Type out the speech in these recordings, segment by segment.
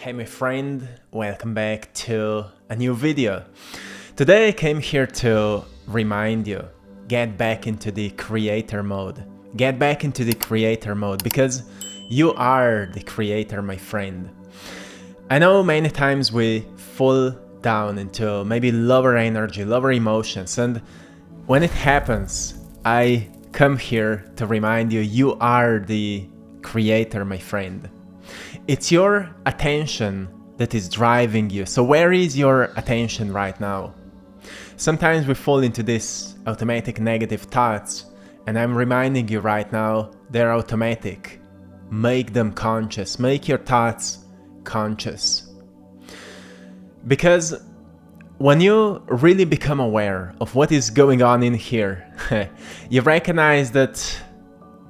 Hey my friend, welcome back to a new video. Today I came here to remind you, get back into the creator mode. Get back into the creator mode because you are the creator, my friend. I know many times we fall down into maybe lower energy, lower emotions, and when it happens, I come here to remind you, you are the creator, my friend. It's your attention that is driving you. So where is your attention right now? Sometimes we fall into these automatic negative thoughts, and I'm reminding you right now, they're automatic. Make them conscious. Make your thoughts conscious. Because when you really become aware of what is going on in here, you recognize that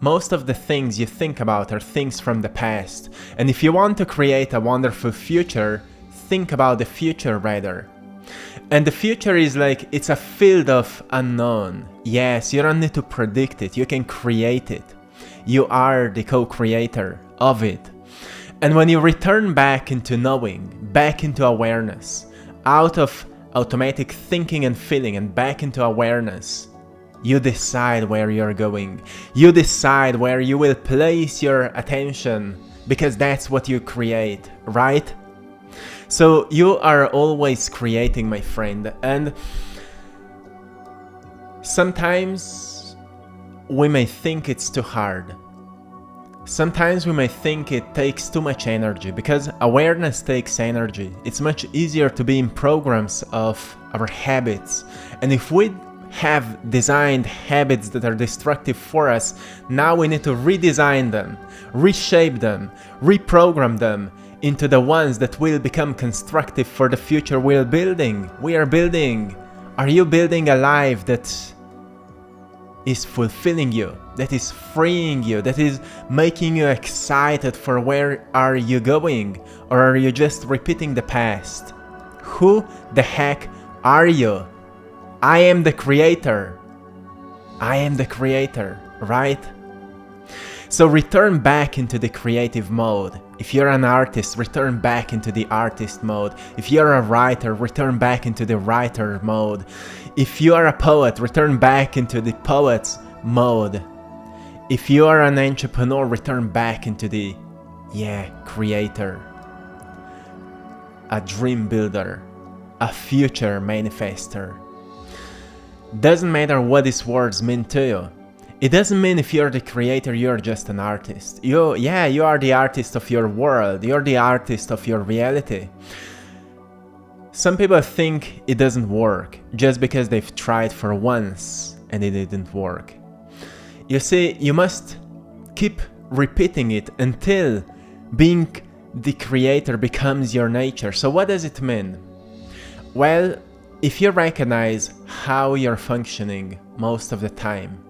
most of the things you think about are things from the past. And if you want to create a wonderful future, think about the future rather. And the future is like, it's a field of unknown. Yes, you don't need to predict it, you can create it. You are the co-creator of it. And when you return back into knowing, back into awareness, out of automatic thinking and feeling and back into awareness, you decide where you're going. You decide where you will place your attention because that's what you create, right? So you are always creating, my friend, and sometimes we may think it's too hard. Sometimes we may think it takes too much energy because awareness takes energy. It's much easier to be in programs of our habits. And if we have designed habits that are destructive for us, now we need to redesign them, reshape them, reprogram them into the ones that will become constructive for the future we are building. Are you building a life that is fulfilling you, that is freeing you, that is making you excited for where are you going? Or are you just repeating the past? Who the heck are you? I am the creator. I am the creator, right? So return back into the creative mode. If you're an artist, return back into the artist mode. If you're a writer, return back into the writer mode. If you are a poet, return back into the poet's mode. If you are an entrepreneur, return back into the, creator. A dream builder. A future manifester. Doesn't matter what these words mean to you. It doesn't mean if you're the creator, you're just an artist. You are the artist of your world. You're the artist of your reality. Some people think it doesn't work just because they've tried for once and it didn't work. You see, you must keep repeating it until being the creator becomes your nature. So what does it mean? Well, if you recognize how you're functioning most of the time,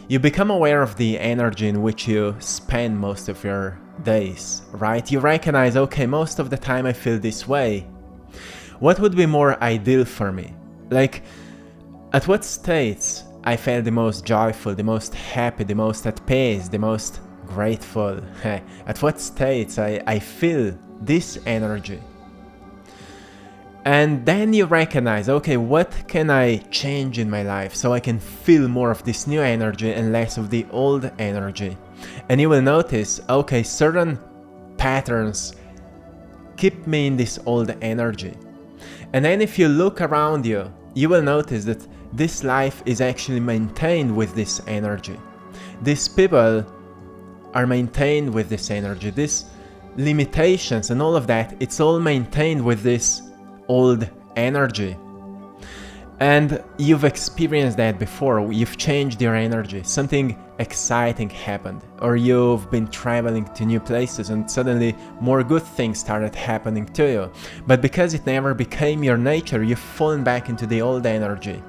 you become aware of the energy in which you spend most of your days, right? You recognize, okay, most of the time I feel this way. What would be more ideal for me? Like, at what states I felt the most joyful, the most happy, the most at peace, the most grateful? At what states I feel this energy? And then you recognize, okay, what can I change in my life so I can feel more of this new energy and less of the old energy? And you will notice, okay, certain patterns keep me in this old energy. And then if you look around you, you will notice that this life is actually maintained with this energy. These people are maintained with this energy. These limitations and all of that, it's all maintained with this old energy. And you've experienced that before. You've changed your energy, something exciting happened, or you've been traveling to new places and suddenly more good things started happening to you. But because it never became your nature, you've fallen back into the old energy.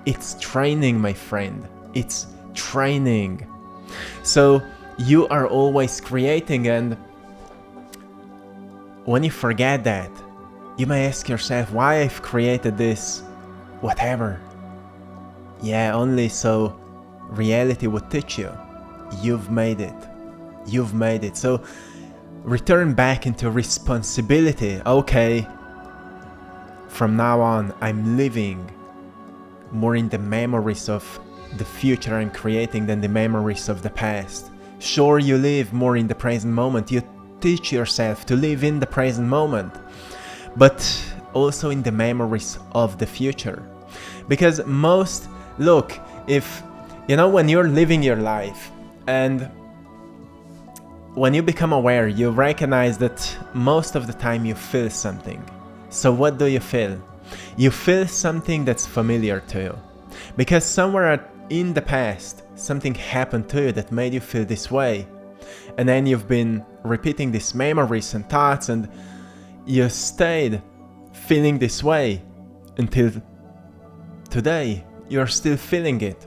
It's training, my friend. It's training. So you are always creating, and when you forget that, you may ask yourself, why I've created this, whatever. Only so reality would teach you. You've made it. You've made it. So return back into responsibility. Okay, from now on, I'm living more in the memories of the future I'm creating than the memories of the past. Sure, you live more in the present moment. You teach yourself to live in the present moment, but also in the memories of the future. Because look, if, when you're living your life and when you become aware, you recognize that most of the time you feel something. So what do you feel? You feel something that's familiar to you. Because somewhere in the past, something happened to you that made you feel this way. And then you've been repeating these memories and thoughts, and you stayed feeling this way until today. You're still feeling it.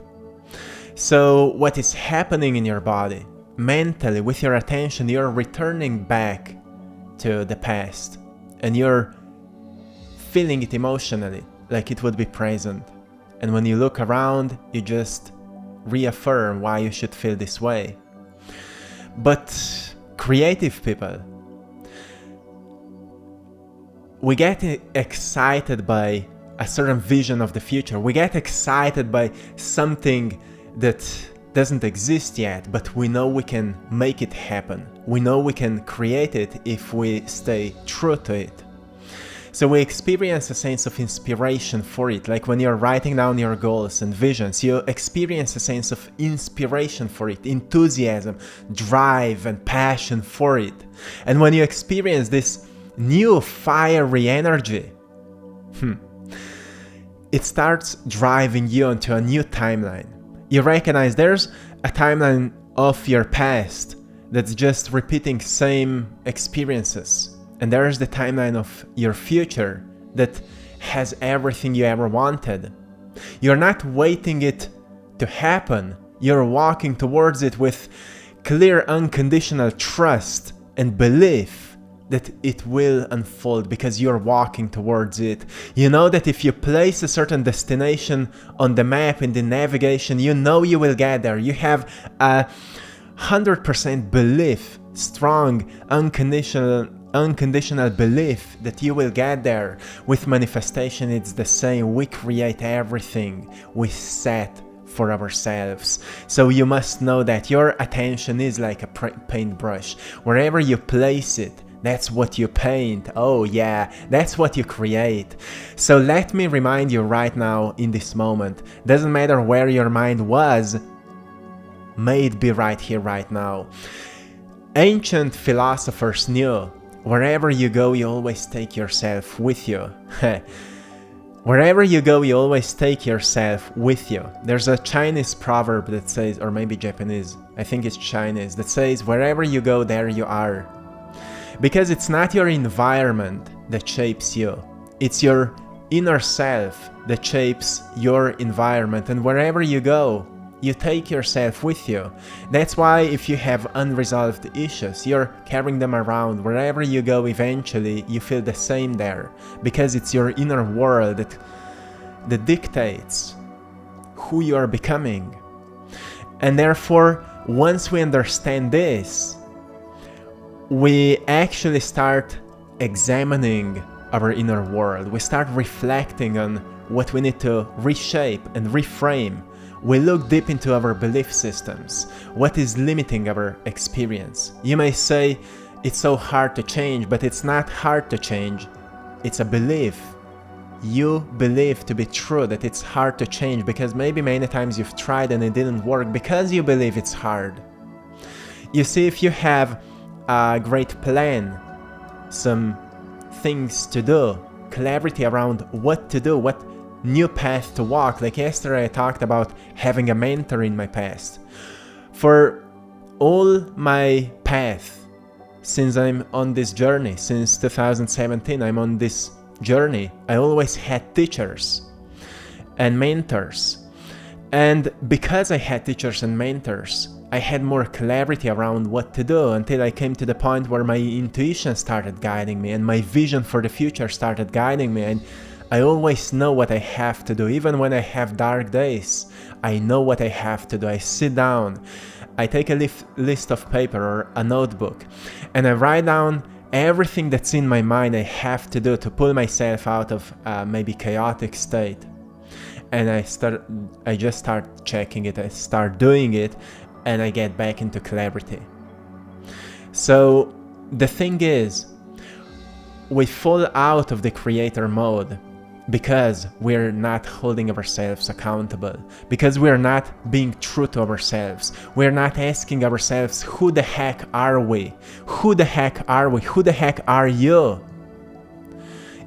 So what is happening in your body? Mentally, with your attention, you're returning back to the past. And you're feeling it emotionally, like it would be present. And when you look around, you just reaffirm why you should feel this way. But creative people, we get excited by a certain vision of the future. We get excited by something that doesn't exist yet, but we know we can make it happen. We know we can create it if we stay true to it. So we experience a sense of inspiration for it. Like when you're writing down your goals and visions, you experience a sense of inspiration for it, enthusiasm, drive, and passion for it. And when you experience this new fiery energy, it starts driving you into a new timeline. You recognize there's a timeline of your past that's just repeating same experiences. And there's the timeline of your future that has everything you ever wanted. You're not waiting it to happen. You're walking towards it with clear, unconditional trust and belief that it will unfold because you're walking towards it. You know that if you place a certain destination on the map in the navigation, you know you will get there. You have a 100% belief, strong, unconditional belief that you will get there. With manifestation, it's the same. We create everything we set for ourselves. So you must know that your attention is like a paintbrush. Wherever you place it, that's what you paint. Oh yeah, that's what you create. So let me remind you right now in this moment, doesn't matter where your mind was, may it be right here, right now. Ancient philosophers knew, wherever you go, you always take yourself with you. Wherever you go, you always take yourself with you. There's a Chinese proverb that says, or maybe Japanese, I think it's Chinese, that says, wherever you go, there you are. Because it's not your environment that shapes you. It's your inner self that shapes your environment. And wherever you go, you take yourself with you. That's why if you have unresolved issues, you're carrying them around. Wherever you go, eventually you feel the same there. Because it's your inner world that dictates who you are becoming. And therefore, once we understand this, we actually start examining our inner world. We start reflecting on what we need to reshape and reframe. We look deep into our belief systems. What is limiting our experience? You may say, it's so hard to change, but it's not hard to change. It's a belief. You believe to be true that it's hard to change because maybe many times you've tried and it didn't work because you believe it's hard. You see, if you have a great plan, some things to do, clarity around what to do, what new path to walk. Like yesterday I talked about having a mentor in my past. For all my path, since I'm on this journey, since 2017 I'm on this journey, I always had teachers and mentors. And because I had teachers and mentors, I had more clarity around what to do until I came to the point where my intuition started guiding me and my vision for the future started guiding me. And I always know what I have to do. Even when I have dark days, I know what I have to do. I sit down, I take a list of paper or a notebook, and I write down everything that's in my mind I have to do to pull myself out of maybe chaotic state. And I just start checking it, I start doing it, and I get back into clarity. So the thing is, we fall out of the creator mode because we're not holding ourselves accountable, because we're not being true to ourselves. We're not asking ourselves, who the heck are we? Who the heck are we? Who the heck are you?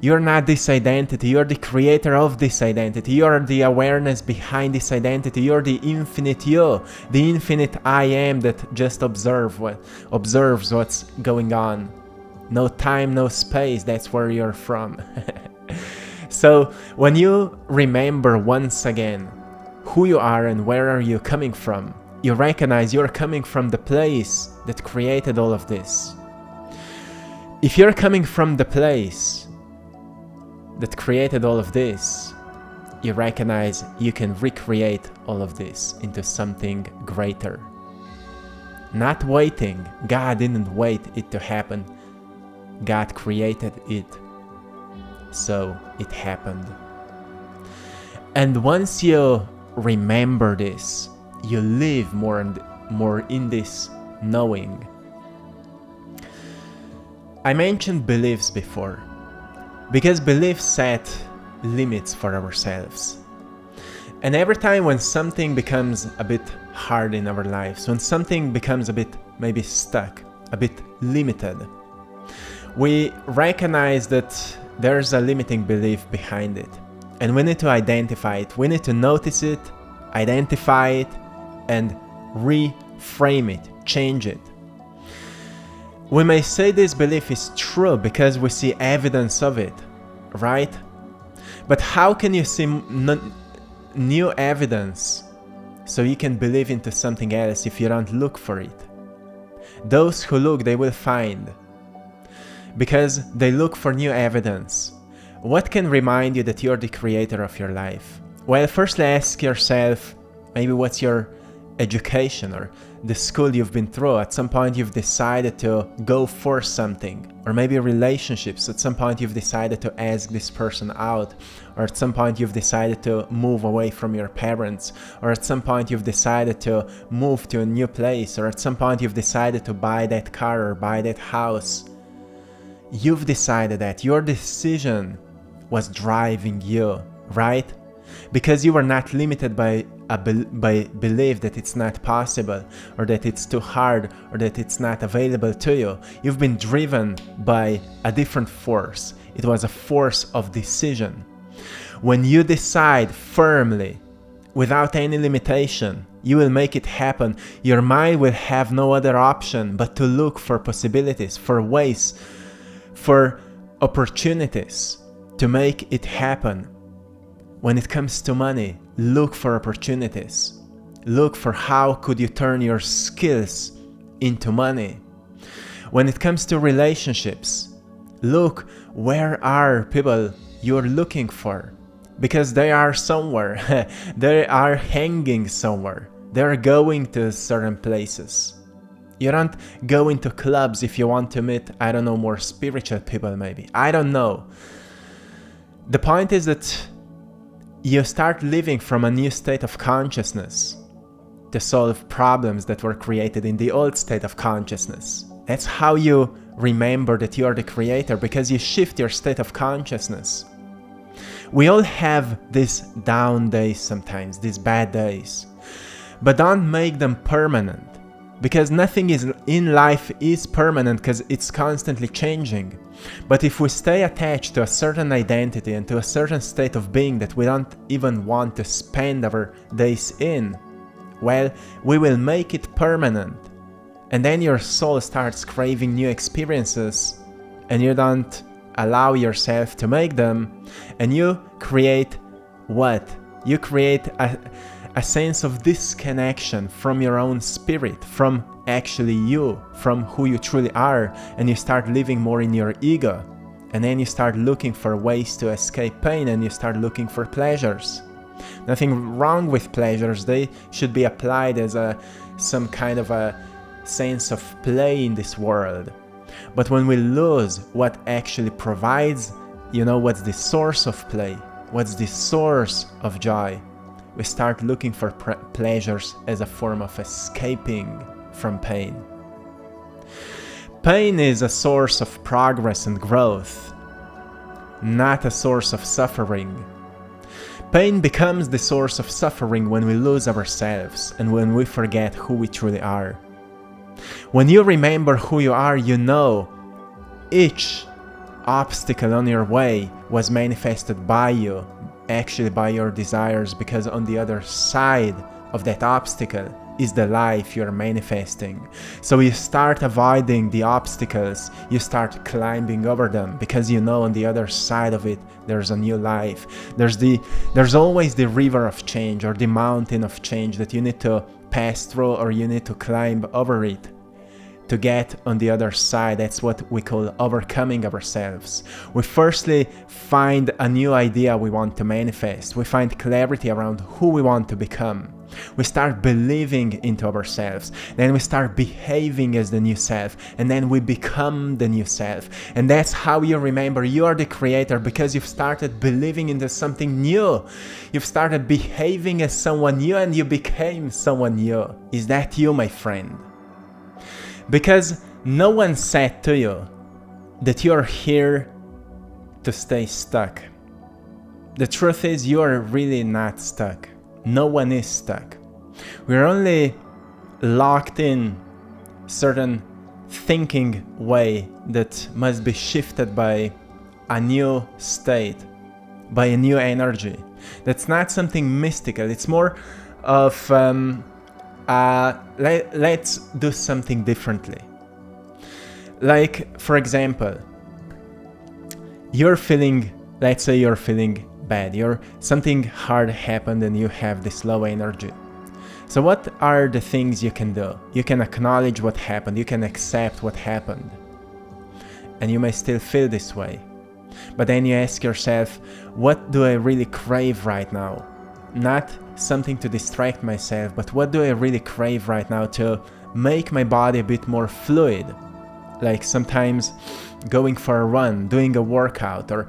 You're not this identity, you're the creator of this identity, you're the awareness behind this identity, you're the infinite you, the infinite I am that just observes what's going on. No time, no space, that's where you're from. So when you remember once again who you are and where are you coming from, you recognize you're coming from the place that created all of this. If you're coming from the place that created all of this, you recognize you can recreate all of this into something greater. Not waiting. God didn't wait it to happen. God created it. So it happened. And once you remember this, you live more in this knowing. I mentioned beliefs before, because beliefs set limits for ourselves. And every time when something becomes a bit hard in our lives, when something becomes a bit maybe stuck, a bit limited, we recognize that there's a limiting belief behind it. And we need to identify it. We need to notice it, identify it, and reframe it, change it. We may say this belief is true because we see evidence of it, right? But how can you see new evidence so you can believe into something else if you don't look for it? Those who look, they will find, because they look for new evidence. What can remind you that you're the creator of your life? Well, firstly ask yourself, maybe what's your education or the school you've been through. At some point you've decided to go for something, or maybe relationships. At some point you've decided to ask this person out, or at some point you've decided to move away from your parents, or at some point you've decided to move to a new place, or at some point you've decided to buy that car or buy that house. You've decided that your decision was driving you, right? Because you were not limited by belief that it's not possible, or that it's too hard, or that it's not available to you. You've been driven by a different force. It was a force of decision. When you decide firmly, without any limitation, you will make it happen. Your mind will have no other option but to look for possibilities, for ways, for opportunities to make it happen. When it comes to money, look for opportunities. Look for how could you turn your skills into money. When it comes to relationships, look where are people you're looking for, because they are somewhere. They are hanging somewhere. They're going to certain places. You don't go into clubs if you want to meet, I don't know, more spiritual people maybe. I don't know. The point is that you start living from a new state of consciousness to solve problems that were created in the old state of consciousness. That's how you remember that you are the creator, because you shift your state of consciousness. We all have these down days sometimes, these bad days, but don't make them permanent, because nothing in life is permanent, because it's constantly changing. But if we stay attached to a certain identity and to a certain state of being that we don't even want to spend our days in, well, we will make it permanent. And then your soul starts craving new experiences, and you don't allow yourself to make them, and you create what? You create a sense of disconnection from your own spirit, from actually you, from who you truly are, and you start living more in your ego. And then you start looking for ways to escape pain, and you start looking for pleasures. Nothing wrong with pleasures, they should be applied as some kind of a sense of play in this world. But when we lose what actually provides, what's the source of play, what's the source of joy, we start looking for pleasures as a form of escaping from pain. Pain is a source of progress and growth, not a source of suffering. Pain becomes the source of suffering when we lose ourselves and when we forget who we truly are. When you remember who you are, each obstacle on your way was manifested by you, actually by your desires, because on the other side of that obstacle is the life you're manifesting. So you start avoiding the obstacles, you start climbing over them, because on the other side of it there's a new life. There's always the river of change, or the mountain of change that you need to pass through, or you need to climb over it to get on the other side. That's what we call overcoming ourselves. We firstly find a new idea we want to manifest. We find clarity around who we want to become. We start believing into ourselves. Then we start behaving as the new self. And then we become the new self. And that's how you remember you are the creator, because you've started believing into something new. You've started behaving as someone new, and you became someone new. Is that you, my friend? Because no one said to you that you're here to stay stuck. The truth is, you are really not stuck. No one is stuck. We're only locked in certain thinking way that must be shifted by a new state, by a new energy. That's not something mystical. It's more of let's do something differently. Like, for example, let's say you're feeling bad, something hard happened and you have this low energy. So what are the things you can do? You can acknowledge what happened, you can accept what happened, and you may still feel this way. But then you ask yourself, what do I really crave right now? Not something to distract myself, but what do I really crave right now to make my body a bit more fluid? Like sometimes going for a run, doing a workout, or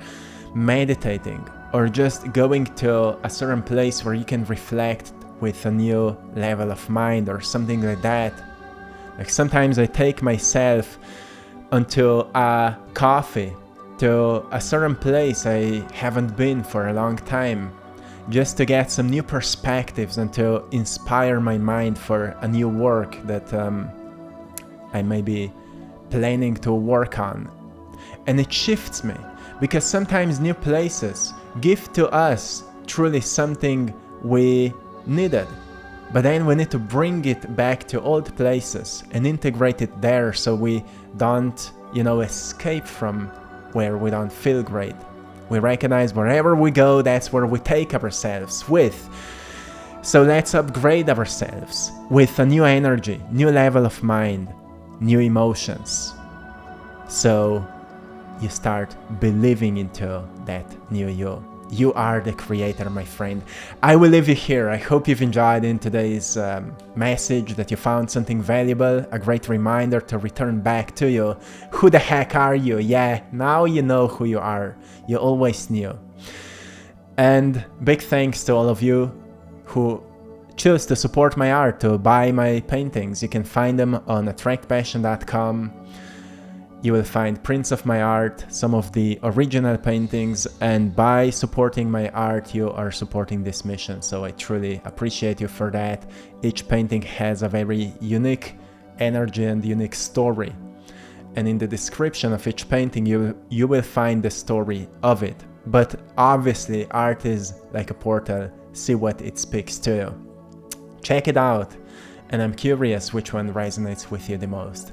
meditating, or just going to a certain place where you can reflect with a new level of mind, or something like that. Like sometimes I take myself onto a coffee, to a certain place I haven't been for a long time, just to get some new perspectives and to inspire my mind for a new work that I may be planning to work on. And it shifts me, because sometimes new places give to us truly something we needed, but then we need to bring it back to old places and integrate it there, so we don't, escape from where we don't feel great. We recognize wherever we go, that's where we take ourselves with. So let's upgrade ourselves with a new energy, new level of mind, new emotions. So you start believing into that new you. You are the creator, my friend. I will leave you here. I hope you've enjoyed in today's message, that you found something valuable, a great reminder to return back to you. Who the heck are you? Yeah, now you know who you are. You always knew. And big thanks to all of you who choose to support my art, to buy my paintings. You can find them on AttractPassion.com. You will find prints of my art, some of the original paintings, and by supporting my art, you are supporting this mission. So I truly appreciate you for that. Each painting has a very unique energy and unique story. And in the description of each painting, you will find the story of it. But obviously, art is like a portal. See what it speaks to you. Check it out. And I'm curious which one resonates with you the most.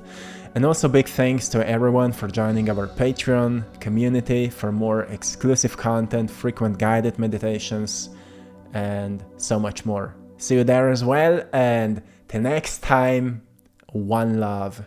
And also big thanks to everyone for joining our Patreon community for more exclusive content, frequent guided meditations, and so much more. See you there as well, and till next time, one love.